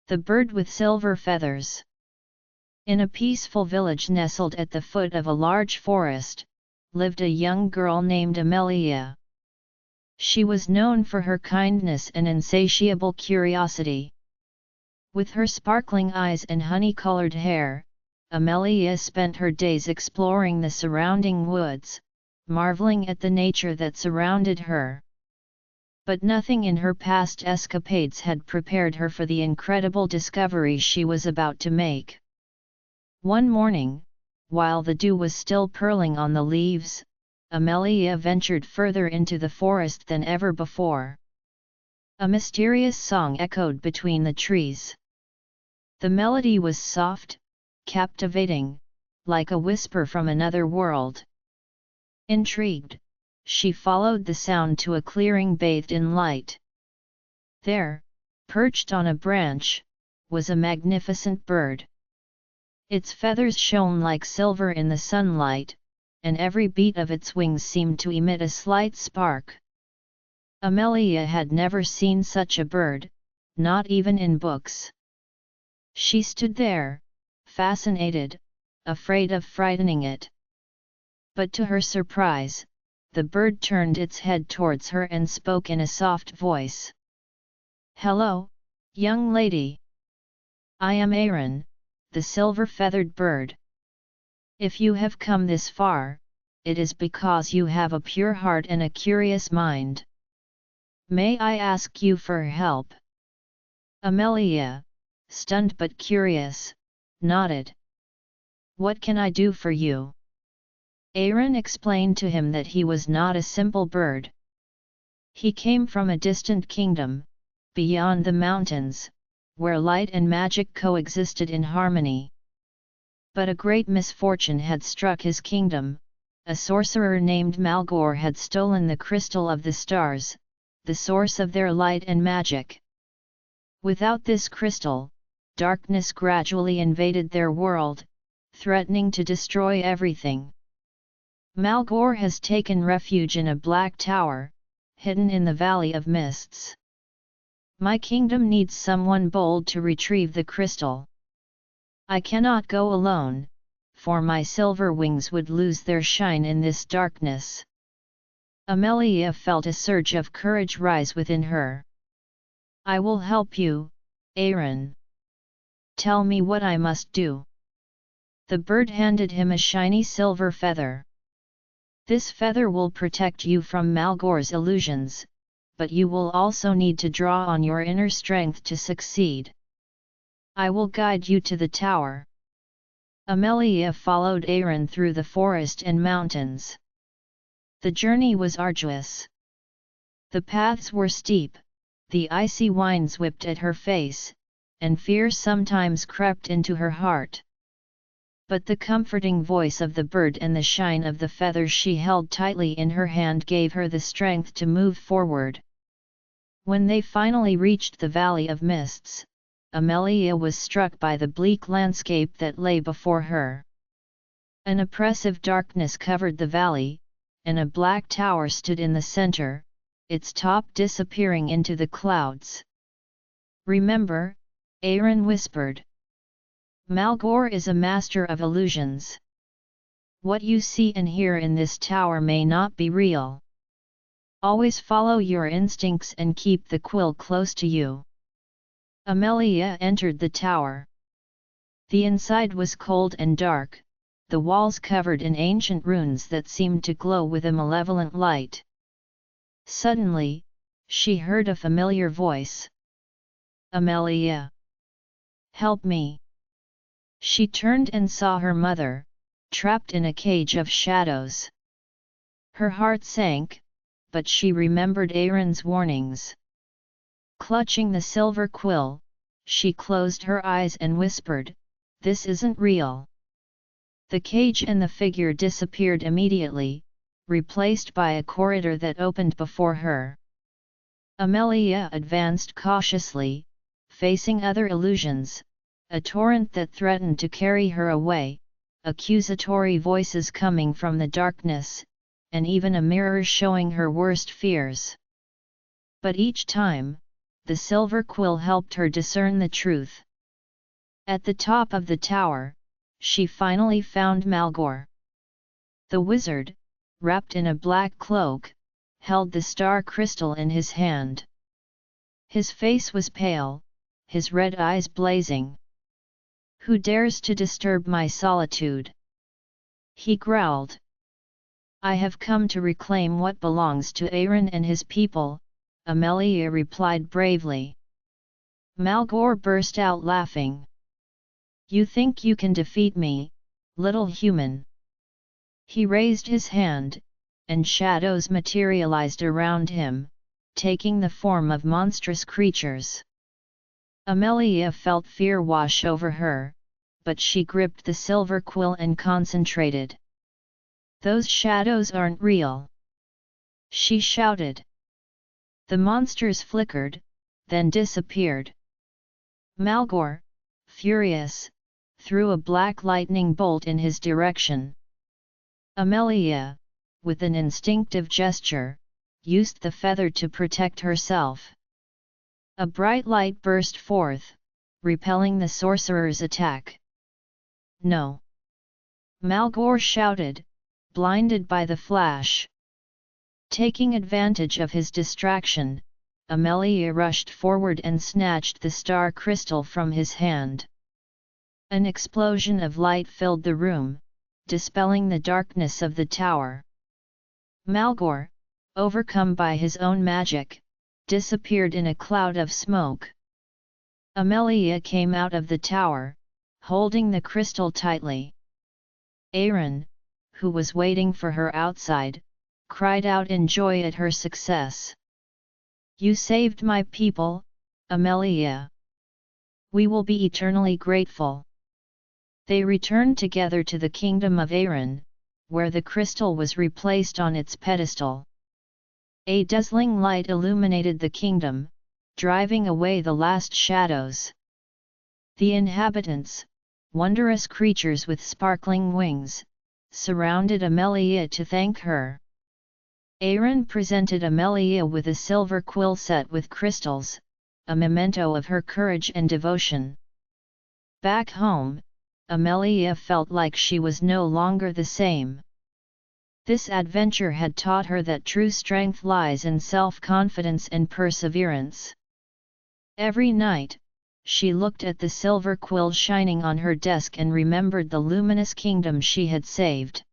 The bird with silver feathers. In a peaceful village nestled at the foot of a large forest, lived a young girl named Amelia. She was known for her kindness and insatiable curiosity. With her sparkling eyes and honey-colored hair, Amelia spent her days exploring the surrounding woods, marveling at the nature that surrounded her. But nothing in her past escapades had prepared her for the incredible discovery she was about to make. One morning, while the dew was still purling on the leaves, Amelia ventured further into the forest than ever before. A mysterious song echoed between the trees. The melody was soft, captivating, like a whisper from another world. Intrigued, she followed the sound to a clearing bathed in light. There, perched on a branch, was a magnificent bird. Its feathers shone like silver in the sunlight, and every beat of its wings seemed to emit a slight spark. Amelia had never seen such a bird, not even in books. She stood there, fascinated, afraid of frightening it. But to her surprise, the bird turned its head towards her and spoke in a soft voice. "Hello, young lady. I am Aaron, the silver-feathered bird. If you have come this far, it is because you have a pure heart and a curious mind. May I ask you for help?" Amelia, stunned but curious, nodded. "What can I do for you?" Aaron explained to him that he was not a simple bird. He came from a distant kingdom, beyond the mountains, where light and magic coexisted in harmony. But a great misfortune had struck his kingdom. A sorcerer named Malgor had stolen the crystal of the stars, the source of their light and magic. Without this crystal, darkness gradually invaded their world, threatening to destroy everything. Malgor has taken refuge in a black tower, hidden in the Valley of Mists. My kingdom needs someone bold to retrieve the crystal. I cannot go alone, for my silver wings would lose their shine in this darkness. Amelia felt a surge of courage rise within her. "I will help you, Aaron. Tell me what I must do." The bird handed him a shiny silver feather. "This feather will protect you from Malgor's illusions, but you will also need to draw on your inner strength to succeed. I will guide you to the tower." Amelia followed Aaron through the forest and mountains. The journey was arduous. The paths were steep, the icy winds whipped at her face, and fear sometimes crept into her heart. But the comforting voice of the bird and the shine of the feathers she held tightly in her hand gave her the strength to move forward. When they finally reached the Valley of Mists, Amelia was struck by the bleak landscape that lay before her. An oppressive darkness covered the valley, and a black tower stood in the center, its top disappearing into the clouds. "Remember," Aaron whispered. "Malgor is a master of illusions. What you see and hear in this tower may not be real. Always follow your instincts and keep the quill close to you." Amelia entered the tower. The inside was cold and dark, the walls covered in ancient runes that seemed to glow with a malevolent light. Suddenly, she heard a familiar voice. "Amelia! Help me!" She turned and saw her mother, trapped in a cage of shadows. Her heart sank, but she remembered Aaron's warnings. Clutching the silver quill, she closed her eyes and whispered, "This isn't real." The cage and the figure disappeared immediately, replaced by a corridor that opened before her. Amelia advanced cautiously, facing other illusions, a torrent that threatened to carry her away, accusatory voices coming from the darkness, and even a mirror showing her worst fears. But each time, the silver quill helped her discern the truth. At the top of the tower, she finally found Malgor. The wizard, wrapped in a black cloak, held the star crystal in his hand. His face was pale, his red eyes blazing. "Who dares to disturb my solitude?" he growled. "I have come to reclaim what belongs to Aaron and his people," Amelia replied bravely. Malgor burst out laughing. "You think you can defeat me, little human?" He raised his hand, and shadows materialized around him, taking the form of monstrous creatures. Amelia felt fear wash over her, but she gripped the silver quill and concentrated. "Those shadows aren't real!" she shouted. The monsters flickered, then disappeared. Malgor, furious, threw a black lightning bolt in his direction. Amelia, with an instinctive gesture, used the feather to protect herself. A bright light burst forth, repelling the sorcerer's attack. "No!" Malgor shouted, blinded by the flash. Taking advantage of his distraction, Amelia rushed forward and snatched the star crystal from his hand. An explosion of light filled the room, dispelling the darkness of the tower. Malgor, overcome by his own magic, disappeared in a cloud of smoke. Amelia came out of the tower, holding the crystal tightly. Aaron, who was waiting for her outside, cried out in joy at her success. "You saved my people, Amelia. We will be eternally grateful." They returned together to the kingdom of Aaron, where the crystal was replaced on its pedestal. A dazzling light illuminated the kingdom, driving away the last shadows. The inhabitants, wondrous creatures with sparkling wings, surrounded Amelia to thank her. Aaron presented Amelia with a silver quill set with crystals, a memento of her courage and devotion. Back home, Amelia felt like she was no longer the same. This adventure had taught her that true strength lies in self-confidence and perseverance. Every night, she looked at the silver quill shining on her desk and remembered the luminous kingdom she had saved.